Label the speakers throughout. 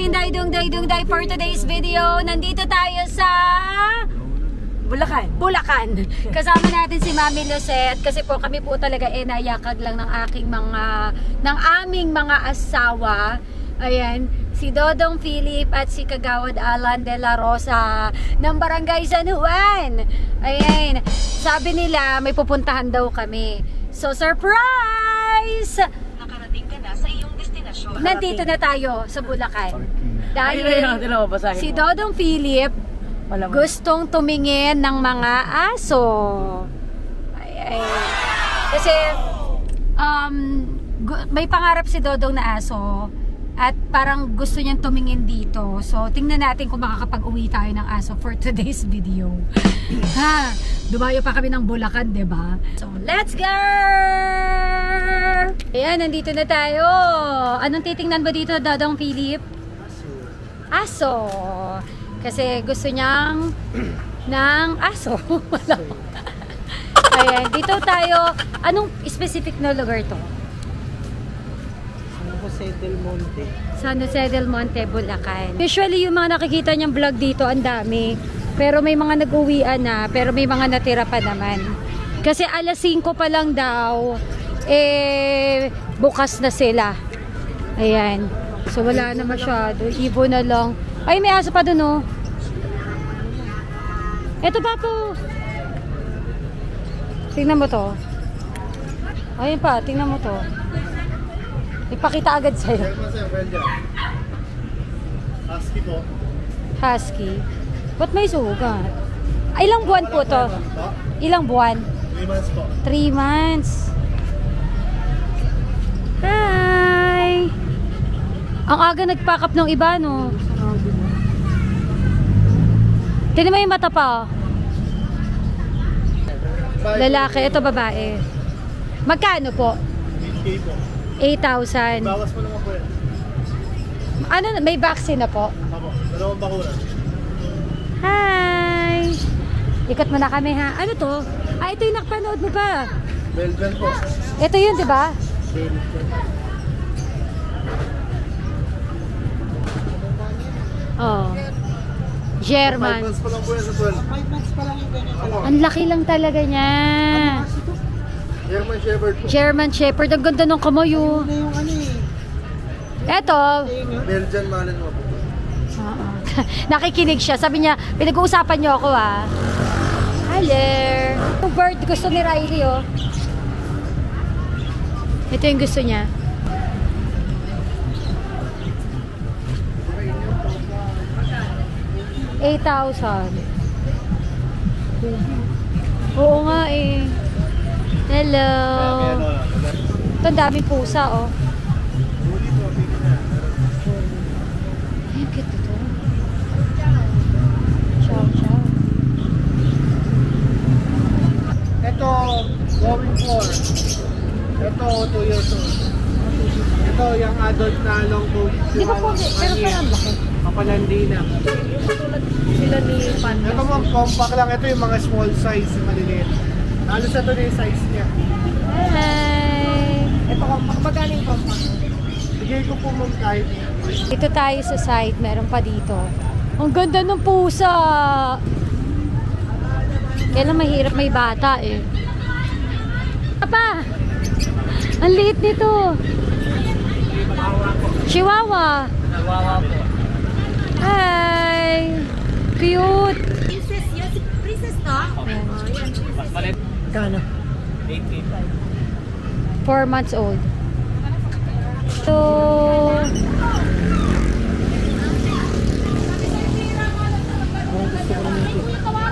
Speaker 1: Tinday Dungday for today's video. Nandito tayo sa Bulacan. Kasama natin si Mami Lucette kasi po kami po talaga nayakag lang ng aming mga asawa. Ayan, si Dodong Philip at si Kagawad Alan de la Rosa ng Barangay San Juan. Ayan, sabi nila may pupuntahan daw kami. So surprise!
Speaker 2: Nakarating ka na sa iyong destinasyon.
Speaker 1: Nandito na tayo sa Bulacan. Dahil si Dodong Philip gustong tumingin ng mga aso. Kasi may pangarap si Dodong na aso at parang gusto niyang tumingin dito. So tingnan natin kung makakapag-uwi tayo ng aso for today's video. Ha, dumayo pa kami ng Bulacan, 'di ba? So let's go! Ayan, nandito na tayo. Anong titingnan ba dito, Dodong Philip? Aso. Kasi gusto niyang ng aso. Ayan, dito tayo. Anong specific na lugar to?
Speaker 3: San Jose del Monte.
Speaker 1: San Jose del Monte, Bulacan. Usually yung mga nakikita niyang vlog dito, ang dami. Pero may mga nag-uwian na, pero may mga natira pa naman. Kasi alas 5 pa lang daw, bukas na sila. Ayan. So wala na masyado. Ibo na lang. Ay, may aso pa dun, oh. Eto pa po. Tingnan mo to. Ayun pa, tingnan mo to. Ipakita agad sa'yo.
Speaker 3: Husky po.
Speaker 1: Husky. Ba't may sugat? Ilang buwan po to? Ilang buwan?
Speaker 3: 3 months po.
Speaker 1: 3 months. Hi! Ang aga nagpack-up ng iba, no? Tignan mo yung mata pa, oh. Lalaki, ito babae. Magkano po?
Speaker 3: 8K po.
Speaker 1: 8,000.
Speaker 3: Bawas po naman po yan.
Speaker 1: Ano, may vaccine na po?
Speaker 3: Apo, dalawang bakuna.
Speaker 1: Hi! Ikot mo na kami, ha? Ano to? Ah, ito yung nakapanood mo pa.
Speaker 3: Belgian po.
Speaker 1: Ito yun, di ba? Oh. German.
Speaker 3: 5 months pa lang po yan sa 12.
Speaker 2: 5 months pa lang yung ganyan.
Speaker 1: Ang laki lang talaga niya.
Speaker 3: German Shepherd po.
Speaker 1: German Shepherd. Ang ganda ng kamay, oh.
Speaker 2: Ano yung ano eh.
Speaker 1: Eto.
Speaker 3: Belgian Malinois po.
Speaker 1: Nakikinig siya. Sabi niya, pinag-uusapan niyo ako, ah. Hello. Yung bird gusto ni Riley, oh. Ito yung gusto niya. $8,000. Oo nga eh. Hello. Ito ang daming pusa, oh. Ay, cute ito. Chow chow.
Speaker 3: Ito, going for. Ito, 2 years old. Ito, yung adult na long coat.
Speaker 1: Di ba po, pero parang laki.
Speaker 3: Kapalandina.
Speaker 1: Sila ni Panda.
Speaker 3: Ito mga compact lang. Ito yung mga small size, maliliit. Halos ito na yung size niya.
Speaker 1: Hi!
Speaker 3: Ito, magaling compact. Bigay ko po mong kahit.
Speaker 1: Dito tayo sa side, meron pa dito. Ang ganda ng pusa! Kailan mahirap may bata eh. Papa! Ang liit nito! Chihuahua!
Speaker 3: Chihuahua po.
Speaker 1: Hi! Cute!
Speaker 2: Princess, yun si Princess to?
Speaker 1: Ayan.
Speaker 3: Mas malit.
Speaker 1: Kano?
Speaker 3: 8K.
Speaker 1: 4 months old. So,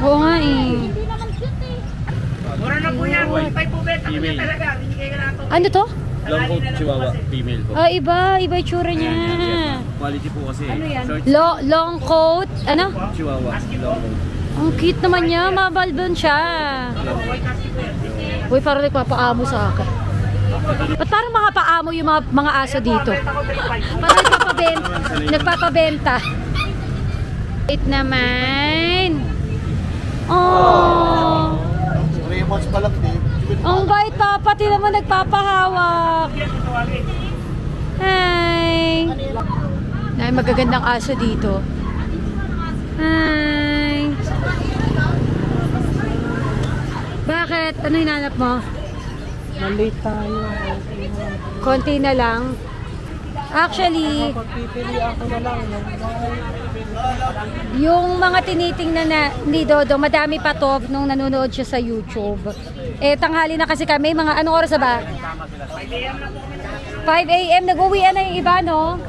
Speaker 1: oo nga eh.
Speaker 4: Mura na po yan, 45 po beta ko niya talaga. Binigay ka na ito.
Speaker 1: Ano to?
Speaker 5: Long coat chihuahua, female po.
Speaker 1: Ah, iba yung tsura niya.
Speaker 5: Quality po kasi.
Speaker 1: Ano yan?
Speaker 5: Short
Speaker 1: Long coat, ano?
Speaker 5: chihuahua, long coat.
Speaker 1: Ang cute naman niya, mabalbon siya. Uy, parang nagpapaamo sa akin. Ba't parang mga paamo yung mga aso dito? Parang nagpapabenta. Wait naman. Oh.
Speaker 3: 3 months pa lang din.
Speaker 1: Ang bait pa, pati naman nagpapahawak. Hi. Na magagandang aso dito. Hi! Bakit? Ano hinanap mo?
Speaker 3: Malate tayo.
Speaker 1: Konti na lang. Actually,
Speaker 3: Pagpipili ako na lang.
Speaker 1: yung mga tinitingnan na ni Dodo, madami pa to nung nanonood siya sa YouTube. Eh, tanghali na kasi kami. Mga anong oras na ba? 5 a.m. Nag-uwian na yung iba, no?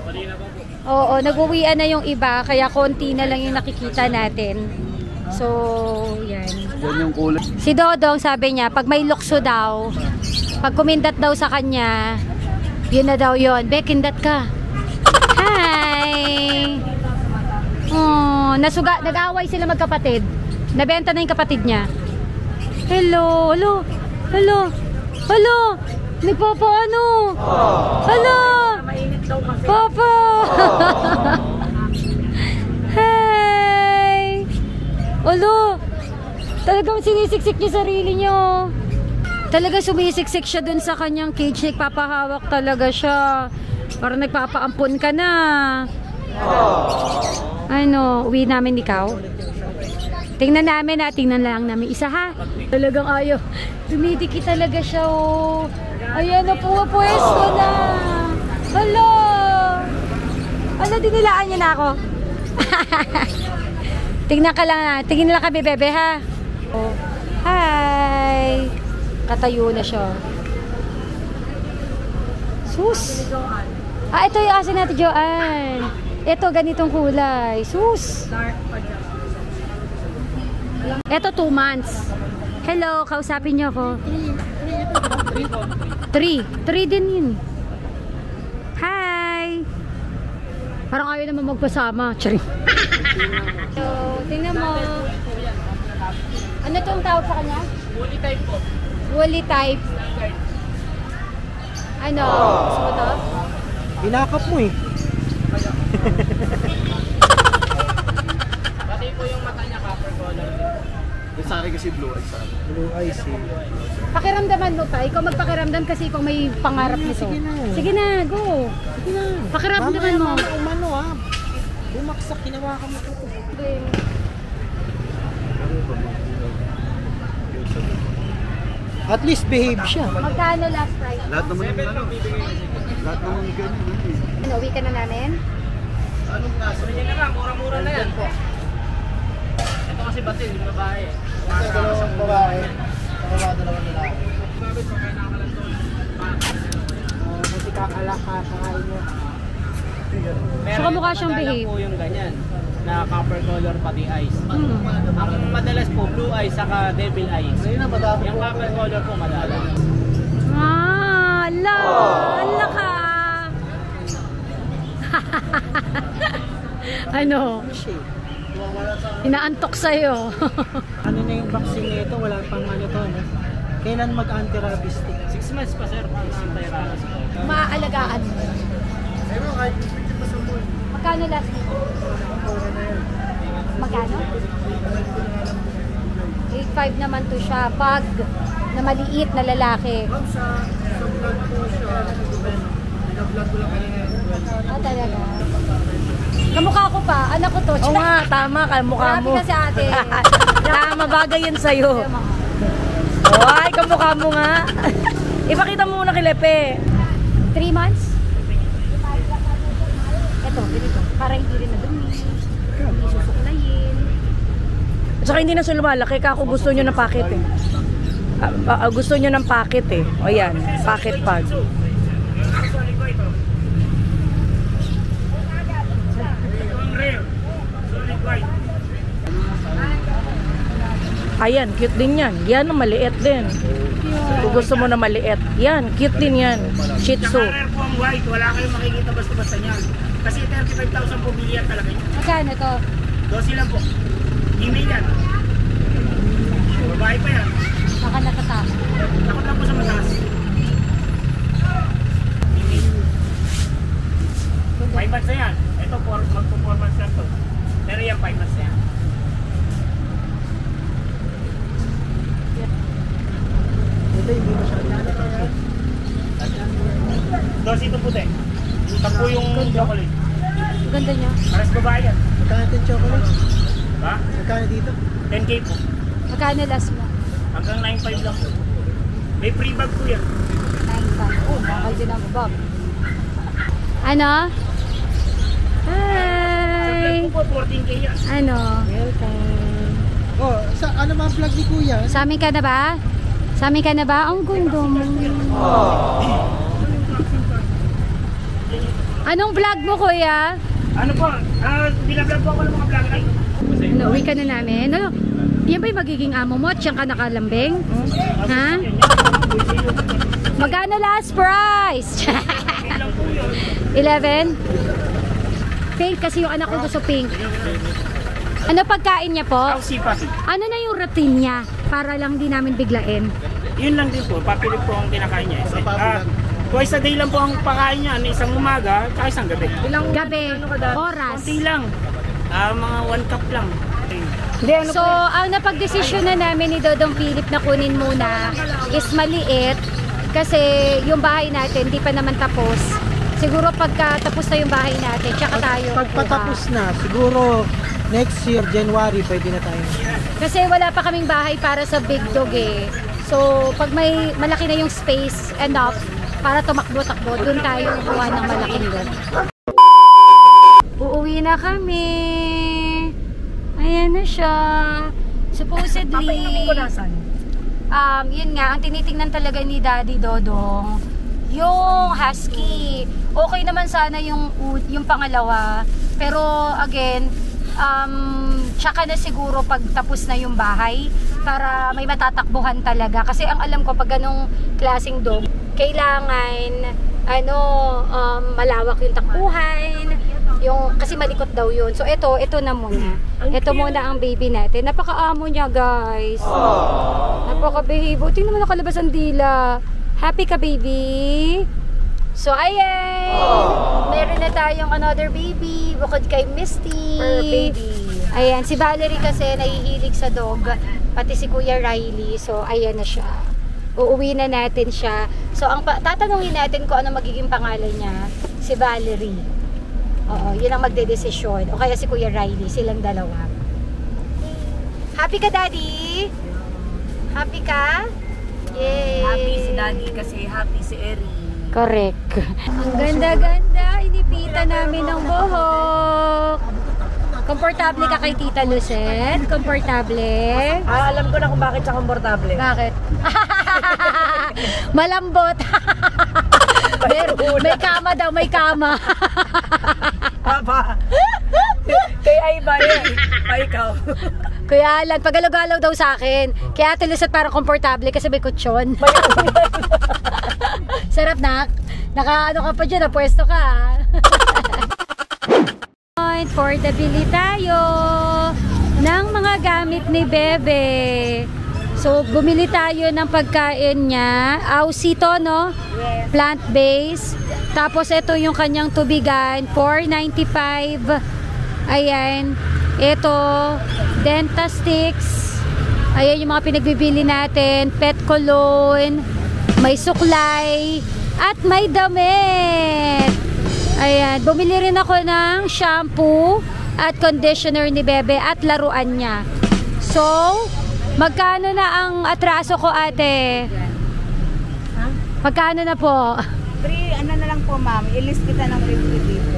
Speaker 1: Oo, nag-uwian na yung iba. Kaya konti na lang yung nakikita natin. So, yan.
Speaker 5: Yan yung kulay.
Speaker 1: Si Dodong sabi niya, pag may lukso daw, pag kumindat daw sa kanya, yun na daw yun. Bekindat ka. Hi! Oh, nag-away sila magkapatid. Nabenta na yung kapatid niya. Hello, hello, hello, hello. Nagpapaano? Hello. Papa. Hi. Hello. Talagang sinisiksik niya sarili niyo. Talaga sumisiksik siya dun sa kanyang cage. Nagpapahawak talaga siya. Parang nagpapaampun ka na. Ano, uwi namin ikaw? Tingnan namin ha, tingnan lang namin isa ha. Talagang ayaw. Dumidikit talaga siya oh. Ayan na po, pwesto na. Hello. Ano, dinilaan niya na ako? Tingnan ka lang ha. Tingin lang kami bebe ha. Oh. Hi. Katayo na siya. Sus. Ah, ito yung asin natin, Joanne. Ito, ganitong kulay. Sus. Ito, 2 months. Hello, kausapin niyo ako. 3 din yun. Hi. Parang ayaw naman magpasama. Charing. So, tingnan mo. Ano itong tawag sa kanya?
Speaker 4: Woolly type po.
Speaker 1: Woolly type. Ano? Gusto mo to?
Speaker 3: Binakap mo eh.
Speaker 4: Pati po yung mata niya copper color.
Speaker 5: Yung sa akin kasi blue eyes.
Speaker 3: Blue eyes eh.
Speaker 1: Pakiramdaman mo pa. Ikaw magpakiramdam kasi ikaw may pangarap nito.
Speaker 3: Sige na.
Speaker 1: Sige na, go.
Speaker 3: Sige na.
Speaker 1: Pakiramdaman mo.
Speaker 3: Mamaya umano ha. Bumaksak, hinawakan mo ito. At least behave siya.
Speaker 1: Magkano last price?
Speaker 5: Lahat naman yung ano. Lahat naman yung ganyan.
Speaker 1: Ano, uwi ka na namin?
Speaker 4: Anong kaso? Yan na nga, mura-mura na yan po. Ito kasi batil, yung babae.
Speaker 3: Dalawang babae. Dalawang lalaki. Buti kakakain mo.
Speaker 1: So, kamukha siyang behave.
Speaker 4: po yung ganyan, na copper color pati eyes. Ang madalas po, blue eyes saka devil eyes. Yung copper color po madalas.
Speaker 1: Ah, ala. Ala ka. Ano? Inaantok sa'yo.
Speaker 3: Ano na yung vaccine nito? Wala pang ano to, no? Kailan mag-anti-rabies stick?
Speaker 4: 6 months pa sir, pang anti-rabies po.
Speaker 1: Maalagaan. Magkano last nito? Magkano? 8.5 naman to siya. Pag na maliit na lalaki.
Speaker 3: Sa vlog po siya. Vlog ko lang kanina.
Speaker 1: Ah, talaga. Kamukha ko pa. Anak ko to.
Speaker 6: Oo nga, tama ka, mukha
Speaker 1: Marami
Speaker 6: mo.
Speaker 1: na sa atin.
Speaker 6: Tama, bagay yan sa'yo. Ay, kamukha mo nga. Ipakita mo muna kay Lepe.
Speaker 1: 3 months? Ito, ganito. Para hindi rin nadumi. Hindi susuklayin.
Speaker 6: At saka hindi na siya lumalaki, kako gusto nyo ng packet eh. Gusto nyo ng packet eh. O yan, packet pag. Ayan, cute din yan. Yan, maliit din. Kung gusto mo na maliit. Yan, cute din yan. Shih Tzu.
Speaker 4: Rare po ang white, wala kayong makikita basta-basta niyan. Kasi 35,000 po bilihan talaga yun.
Speaker 1: Magkano to?
Speaker 4: 12 lang po. Email yan. Babae pa yan.
Speaker 1: Baka nakatama.
Speaker 4: Takot lang po sa mataas. Email. 5 months na yan. Ito, magpo-4 months lang to. Pero yan, 5 months na yan.
Speaker 3: Ito hindi masyadong
Speaker 4: Dos ito puti. Ito po yung chocolate.
Speaker 1: Ganda niya.
Speaker 4: Pares babae yan.
Speaker 3: Magkano yung chocolate?
Speaker 4: Ha?
Speaker 3: Magkano dito?
Speaker 4: 10K po.
Speaker 1: Magkano last mo?
Speaker 4: Hanggang 9.5 lang po. May free bag po yan.
Speaker 1: 9.5. Oh, mahal din ang bag. Ano?
Speaker 4: Sa vlog
Speaker 1: Hi!
Speaker 4: ko po, 14K yan.
Speaker 1: Ano?
Speaker 3: Welcome. Oh, ano ba ang vlog ni Kuya?
Speaker 1: Sa amin ka na ba? Sa amin ka na ba? Ang gundo mo. Anong vlog mo, kuya?
Speaker 4: Ano po? Binablog po ako ng mga vlog ay.
Speaker 1: Uwi ka na namin. Ano? Yan ba yung magiging amo mo? At siyang ka nakalambing? Ha? Magkano last price? 11? Pink kasi yung anak ko gusto pink. Ano pagkain niya po?
Speaker 4: Sipa.
Speaker 1: Ano na yung routine niya? Para lang di namin biglain.
Speaker 4: Yun lang din po. Papilit po ang kinakain niya. Twice a day lang po ang pakain niya. Isang umaga, at isang gabi.
Speaker 1: Gabi, oras.
Speaker 4: Konti lang. Mga 1 cup lang.
Speaker 1: So, ang napagdesisyon na namin ni Dodong Philip na kunin muna is maliit kasi yung bahay natin di pa naman tapos. Siguro pagka tapos na yung bahay natin, tsaka tayo.
Speaker 3: Pagpatapos na, siguro next year, January, pwede na tayo.
Speaker 1: Kasi wala pa kaming bahay para sa big dog eh. So, pag may malaki na yung space enough para tumakbo-takbo, dun tayo kuha ng malaking dog. Uuwi na kami. Ayan na siya. Supposedly, yun nga, ang tinitingnan talaga ni Daddy Dodong, yung husky. Okay naman sana yung pangalawa. Pero again, tsaka na siguro pag tapos na yung bahay para may matatakbuhan talaga. Kasi ang alam ko pag ganong klaseng dog, kailangan malawak yung takbuhan. Kasi malikot daw yun. So ito na muna. Ito muna ang baby natin. Napaka-amo niya, guys. Napaka-behave. Tingnan mo nakalabas ang dila. Happy ka, baby? So ayan. Meron na tayong another baby. Bukod kay Misty.
Speaker 6: baby.
Speaker 1: Ayan, si Valerie kasi nahihilig sa dog. Pati si Kuya Riley. So ayan na siya. Uuwi na natin siya. So tatanungin natin kung ano magiging pangalan niya. Si Valerie. Oo, yun ang magdedesisyon. O kaya si Kuya Riley, silang dalawa. Happy ka, Daddy? Happy ka? Yay!
Speaker 6: Happy si Daddy kasi happy si Eri.
Speaker 1: Correct. Ang ganda-ganda. Inipita namin ng buhok. Komportable ka kay Tita Lucette? Komportable?
Speaker 6: Alam ko na kung bakit siya komportable.
Speaker 1: Bakit? Malambot. may kama daw, may kama.
Speaker 6: Papa. Kaya iba yan. Pa ikaw.
Speaker 1: Kuya Alan, pagalaw-galaw daw sa akin. Kaya Ate Lucette parang komportable kasi may kutsyon. Sarap na. Naka-ano ka pa dyan, napwesto ka. For the bili tayo ng mga gamit ni Bebe. So, bumili tayo ng pagkain niya. Ausito, no?
Speaker 6: Yes.
Speaker 1: Plant-based. Tapos, ito yung kanyang tubigan. $4.95. Ayan. Ito, Dentasticks. Ayan yung mga pinagbibili natin. Pet cologne. May suklay. At may damit. Ayan. Bumili rin ako ng shampoo at conditioner ni Bebe at laruan niya. So, magkano na ang atraso ko, ate? Magkano na po?
Speaker 2: Ano na lang po, ma'am. I-list kita ng 50 dito.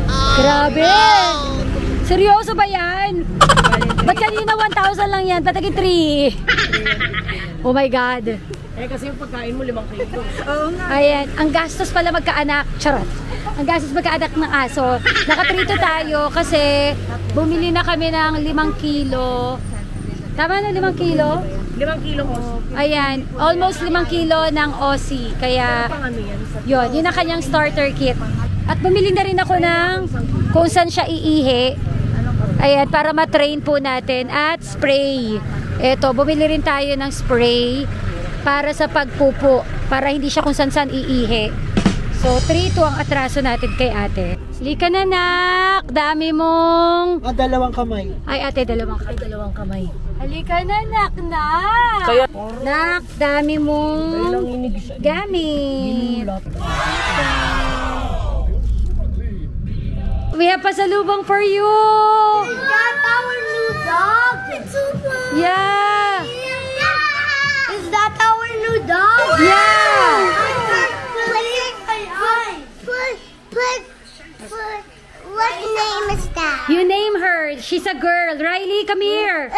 Speaker 1: Grabe! Seryoso ba yan? Ba't kanina 1,000 lang yan? Ba't naging 3? Oh my God.
Speaker 6: Kasi yung pagkain mo 5 kilo.
Speaker 2: Oo nga.
Speaker 1: Ayan, ang gastos pala magkaanak. Charot. Ang gastos magkaanak ng aso. Nakatrito tayo kasi bumili na kami ng 5 kilo. Tama na 5 kilo?
Speaker 6: 5 kilo ko.
Speaker 1: Ayan, almost 5 kilo ng Aussie. Kaya, yun ang kanyang starter kit. At bumili na rin ako ng kung saan siya iihi. Ayan, para matrain po natin. At spray. Eto, bumili rin tayo ng spray para sa pagpupo. Para hindi siya kung saan iihi. So, 3-2 ang atraso natin kay ate. Lika na, nak! Dami mong...
Speaker 3: 2 kamay.
Speaker 1: Ay, ate, 2 kamay. 2 kamay. Halika na, nak, nak!
Speaker 6: Kaya,
Speaker 1: Nak, dami mong gamit. We have pasalubong for you.
Speaker 7: Is that our new dog? It's so fun.
Speaker 1: Yeah.
Speaker 7: Is that our new dog?
Speaker 1: Yeah.
Speaker 7: What name is that?
Speaker 1: You name her. She's a girl. Riley, come here.